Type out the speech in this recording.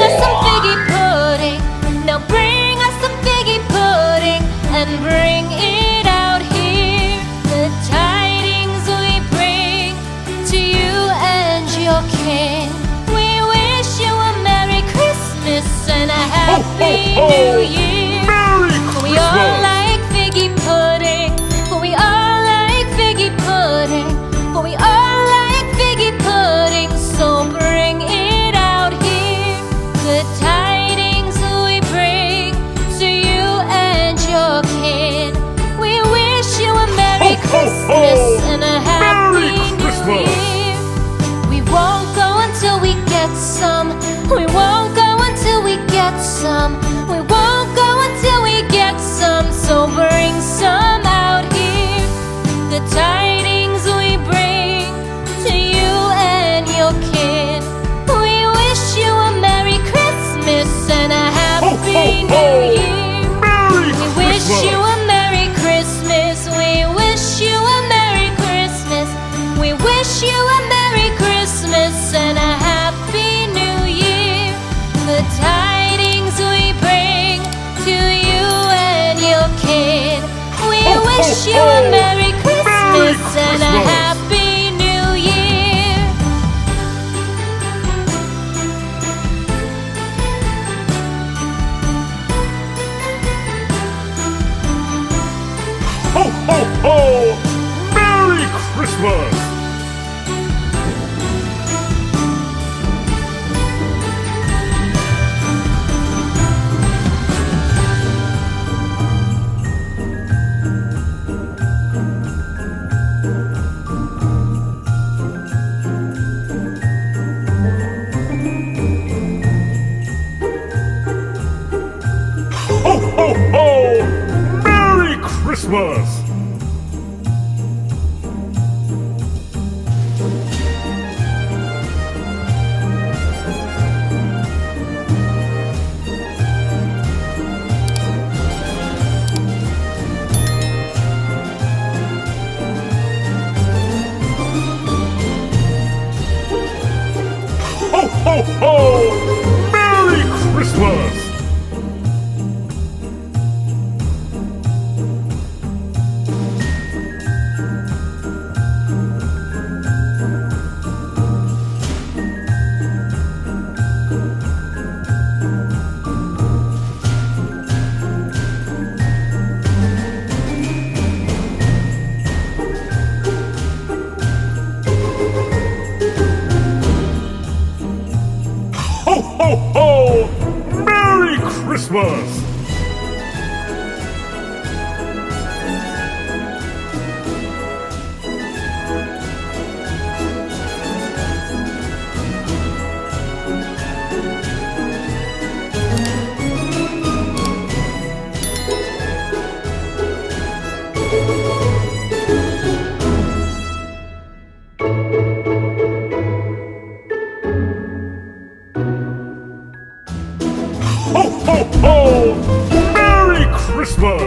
us some figgy pudding. Now bring us some figgy pudding and bring it out here. The tidings we bring to you and your king. We wish you a Merry Christmas and a Happy New Year. We all like figgy pudding. We all like figgy pudding. We all like figgy pudding. So bring it out here. The tidings we bring to you and your kid. We wish you a Merry Christmas and a Happy New Year. We won't go until we get some. We won't go until we get some. We won't go until we get some. So bring some out here. The tidings we bring to you and your kid. We wish you a Merry Christmas and a Happy New Year. We wish you a Merry Christmas. We wish you a Merry Christmas. We wish you a Merry Christmas and a Happy New Year. The tidings we bring to you and your kid. We wish you a Merry Christmas and a Happy New Year. Ho, ho, ho! Merry Christmas! Ho, ho, ho! Merry Christmas! Ho, ho, ho! Merry Christmas! Ho, ho, ho! Merry Christmas! Ho, ho, ho! Merry Christmas!